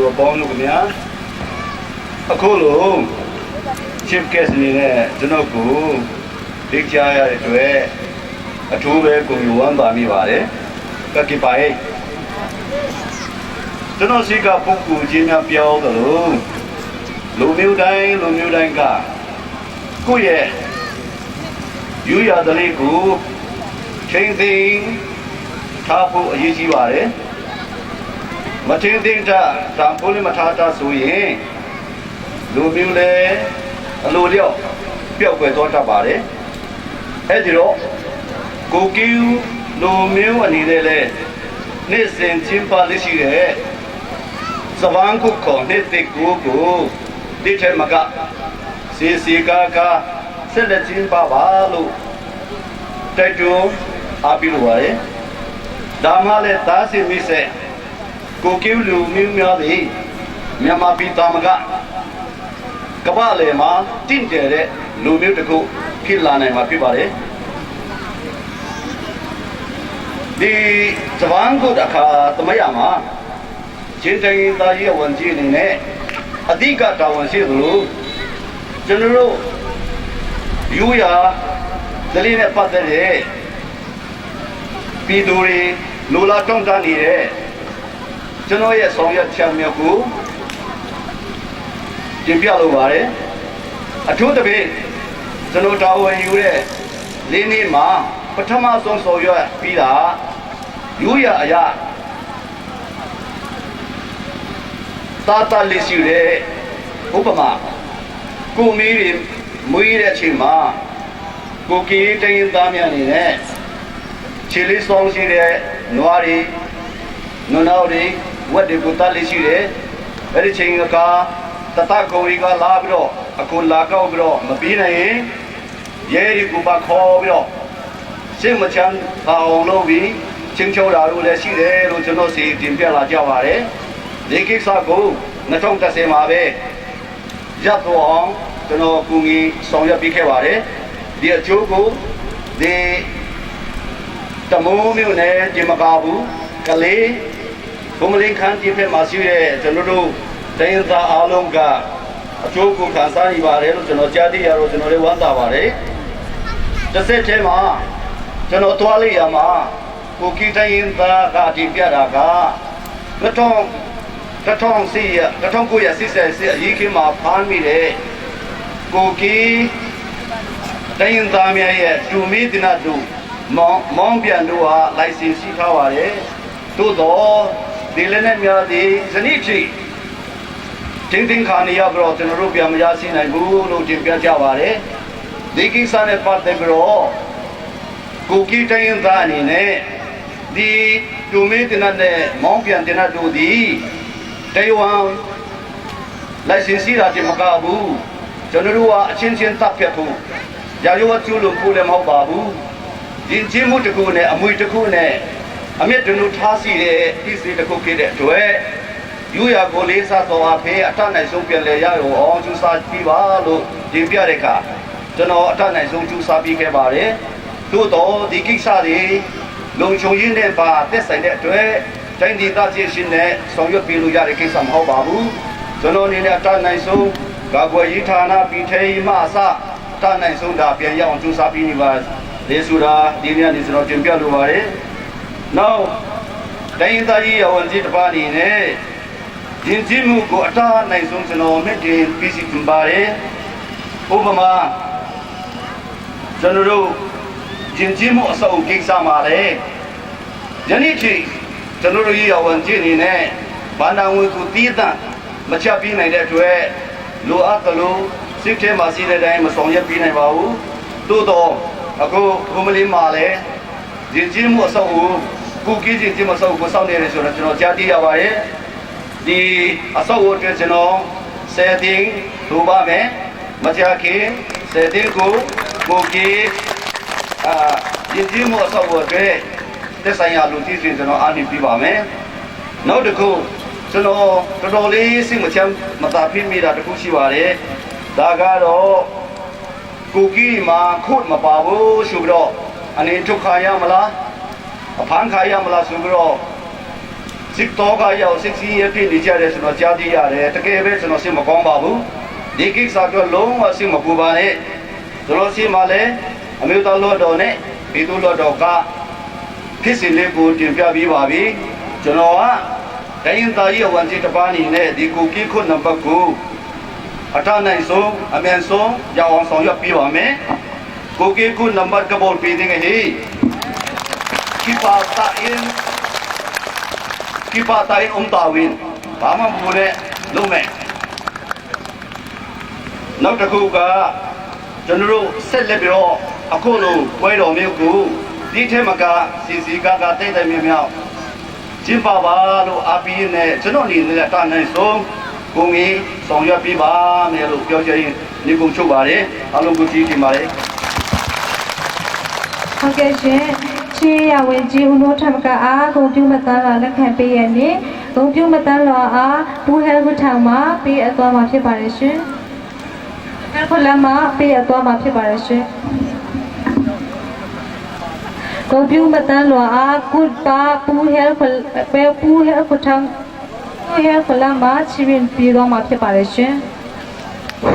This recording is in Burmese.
လူအပေါင်းတို့ခင်ဗျာအခုလို chief guest အနေနဲ့ကျွန်တော်ကိုဖိတ်ကြားရတဲ့အတွက်အထူးပဲကိုယ်ဝမ်းသာမိပါတယ်ကကိပါရဲ့ကျွန်တော်စီကပုဂ္ဂိုလ်ချင်းများပြောသလိုလူမျိုးတိုင်းကကိုယ့်ရဲ့ယူရတဲ့လေးကိုချင်းသိမ်းထားဖို့အရေးကြီးပါတယ်မချင်းသိမ်းတာတန်ဖိုးလေးမထားတာဆိုရင်လူမျိုးလည်းအလိုလျောက်ပျောက်ကွယ်သွားတတ်ပါတယ်အဲ့ဒီတော့ကိုကျူလူမျိုးအနေနဲ့လည်းနေ့စဉ်ချင်းပါလေးရှိတဲ့စဝန်းကုခေါ်နေ့တစ်ကိုဒီထဲမှာကစီကာဆက်လက်ချင်းပါလို့တိုက်တွန်းအားပေးလိုပါတယ်ဒါမှလည်းသားစီမိစေကိုကျူလူမျိုးများသည်မြန်မာပြည်သားမကကမ္ဘာလေမှာတင့်တယ်တဲ့လူမျိုးတစ်ခုဖြစ်လာနိုင်မှာဖြစ်ပါတယ်ဒီစဝန်းကုအခါသမယမှာချင်းတိုင်းသားရဲ့ဝန်ကြီးအနေနဲ့အဓိကတာဝန်ရှိသလိုကျွန်တော်တို့ယူရဒလီနဲ့ပတ်သက်တဲ့ပြည်သူတွေလိုလားတောင်းတနေတဲ့ကျွန်တော်ရဲ့ဆောင်ရွက်ချက်မျိုးကိုတင်ပြလိုပါတယ်အထူးသဖြင့်ကျွန်တော်တာဝန်ယူတဲ့လေးနေ့မှာပထမဆုံးဆောင်ရွက်ပြီးတာယူရအရာတာလေးရှိတဲ့ဥပမာကိုမီးတွေမွေးတဲ့အချိန်မှာကိုကီတိုင်းသားများနေနဲ့ခြေလေးဆောင်ရှိတဲ့နွားတွေနွားတွေဝက်တွေကိုတာလေးရှိတယ်အဲ့ဒီချိန်ကတတကုံကြီးကလာပြီးတော့အခုလာကောက်ပြီးတော့မပြီးနိုင်ရင်ရဲဒီကူပါခေါ်ပြီးတော့စိတ်မချမ်းအောင်လုပ်ပြီးချင်းချိုးတာလို့လည်းရှိတယ်လို့ကျွန်တော်စီတင်ပြလာကြပါတယ်ဒီကိစ္စကို2010မှာပဲရပ်တော့အောင်ကျွန်တော်ကူငီဆောင်ရွက်ပေးခဲ့ပါတယ်ဒီအကျိုးကိုဒီတမိုးမျိုးနဲ့ဒီမကဘူးကလေးဘုံမလင်းခန်းဒီဖက်မှာရှိတဲ့ကျွန်တော်တို့တိုင်းသားအားလုံးကအကျိုးကိုခံစားရပါတယ်လို့ကျွန်တော်ကြားသိရတော့ကျွန်တော်လည်းဝမ်းသာပါတယ်တစ်ဆက်တည်းမှာကျွန်တော်သွားလိုက်ရမှာကိုကီတိုင်းသားကတင်ပြတာက1980အရေးခင်းမှာဖမ်းမိတဲ့ကိုကီတိုင်းသားများရဲ့တူမီတင်တ်တို့မောင်းပြန်တို့ဟာလိုင်စင်ရှိထားပါတယ်သို့တော့ဒီလည်းနဲ့များသည်ဇနိချိတင်းခါနေရပြီးတော့ကျွန်တော်တို့ပြန်မရရှိနိုင်ဘူးလို့တင်ပြကြပါတယ်ဒီကိစ္စနဲ့ပတ်သက်ပြီးတော့ကိုကီတိုင်းသားအနေနဲ့ဒီတူမီတင်တ်နဲ့မောင်းပြန်တင်တ်တို့သည်တိုင်ဝမ်လိုင်စင်စီတာတင်မကဘူးကျွန်တော်တို့ကအချင်းချင်းတပ်ဖြတ်ဖို့ရာဇဝတ်ကျူးလွန်ဖို့လည်းမဟုတ်ပါဘူးဒီချင်းမှုတစ်ခုနဲ့အမွေတစ်ခုနဲ့အမြင့်တူထားစီတဲ့ပြည်စည်းတစ်ခုဖြစ်တဲ့အတွက်ယူရကိုလေးစားတော်အဖေအထနိုင်ဆုံးပြန်လဲရရောအောင်ကျူးစားပြီးပါလို့တင်ပြတဲ့အခါကျွန်တော်အထနိုင်ဆုံးကျူးစားပြီးခဲ့ပါတယ်သို့တော့ဒီကိစ္စတွေလုံခြုံရေးနဲ့ပါသက်ဆိုင်တဲ့အတွက်တိုင်းဒေသကြီးရှင်နဲ့ဆောင်ရွက်ပေးလို့ရတဲ့ကိစ္စမဟုတ်ပါဘူးကျွန်တော်အနေနဲ့အထနိုင်ဆုံးကာကွယ်ရေးဌာနပြည်ထောင်မှအစအထနိုင်ဆုံးဒါပြန်ရအောင်ကျူးစားပြီးနေပါလေဆိုတာဒီနေ့နေကျွန်တော်တင်ပြလိုပါတယ်နောက်တိုင်းဒေသကြီးဝန်ကြီးတပါးအနေနဲ့ယဉ်ကျေးမှုကိုအထနိုင်ဆုံးကျွန်တော်မြင့်တင်ပြီးစီတင်ပါတယ်ဥပမာကျွန်တော်တို့ယဉ်ကျေးမှုအစုံကိစ္စမှာလည်းယနေ့ထိကျွန်တော်တို့ရဝန်ကြီးအနေနဲ့ဘာနာဝင်ကိုတည်တံ့မချပြနိုင်တဲ့အတွက်လိုအပ်သလိုစိတ်ထဲမှာရှိတဲ့အတိုင်းမဆောင်ရွက်ပြနိုင်ပါဘူးသို့တော့အခုဘုံမလင်းမှာလည်းယဉ်ကျေးမှုအစုံကိုကုကီးယဉ်ကျေးမှုအစုံကိုစောင့်နေတယ်ဆိုတော့ကျွန်တော်ကြားသိရပါတယ်ဒီအစောအအတွက်ကျွန်တော်10သိန်းလိုပါမယ်မကြခင်10သိန်းကိုကီးယဉ်ကျေးမှုအစောအတွက်သက်ဆိုင်ရာလူကြီးတွေကျွန်တော်အားနေပြပါမယ်နောက်တစ်ခုကျွန်တော်တော်တော်လေးစိတ်မချမ်းမသာဖြစ်မိတာတစ်ခုရှိပါတယ်ဒါကတော့ကိုကီးမှာခုတ်မပါဘူးဆိုပြီးတော့အနေထုတ်ခါရမလားအဖမ်းခါရမလားဆိုပြီးတော့ စစ်တော်ကရောက်စစ်စီးရဖြစ်နေကြတယ်ကျွန်တော်ကြားသိရတယ်တကယ်ပဲကျွန်တော်စိတ်မကောင်းပါဘူးဒီကိစ္စတော့လုံးဝစိတ်မပူပါနဲ့ကျွန်တော်ရှိမှလည်းအမျိုးသားလွှတ်တော်နဲ့ပြည်သူ့လွှတ်တော်ကဖြစ်စဉ်လေးကိုတင်ပြပြီးပါပြီကျွန်တော်ကတိုင်းသားရေးဝန်ကြီးတစ်ပါးအနေနဲ့ဒီကိုကြီးခုနံပါတ်ကိုအထနိုင်ဆုံးအမြန်ဆုံးရအောင်ဆောင်ရွက်ပြပါမယ်ကိုကြီးခုနံပါတ်ကဘောပေးတဲ့ဟေးကိပါတိုင်းအောင်တာဝင်းဘာမှမဟုတ်နဲ့လုံးမဲ့နောက်တစ်ခုကကျွန်တော်တို့ဆက်လက်ပြီးတော့အခုလိုပွဲတော်မျိုးကိုဒီထဲမှာကစီစီကတိတ်တိတ်မြောင်မြောင်ကျင်းပပါလို့အပီးနဲ့ကျွန်တော်အနေနဲ့တာနိုင်ဆုံးကိုကြီးဆောင်ရွက်ပေးပါမယ်လို့ပြောချင်နေကုန်ချုပ်ပါတယ်အားလုံးကိုကြည့်တင်ပါတယ်ဟုတ်ကဲ့ရှင်ချေရဝင်ကြီးဦးနိုးထမကအားဂုံပြုမတန်းလာလက်ခံပေးရနေဂုံပြုမတန်းလာအားဘူးဟဲဝထောင်မှာပေးအပ်သွားမှာဖြစ်ပါတယ်ရှင်အဲ့ဖလမ်းမှာပေးအပ်သွားမှာဖြစ်ပါတယ်ရှင်ဂုံပြုမတန်းလာအားကုပါပူဟဲပဲပူဟဲဖထောင်ပူဟဲဖလမ်းမှာချီရင်ပြီးသွားမှာဖြစ်ပါတယ်ရှင်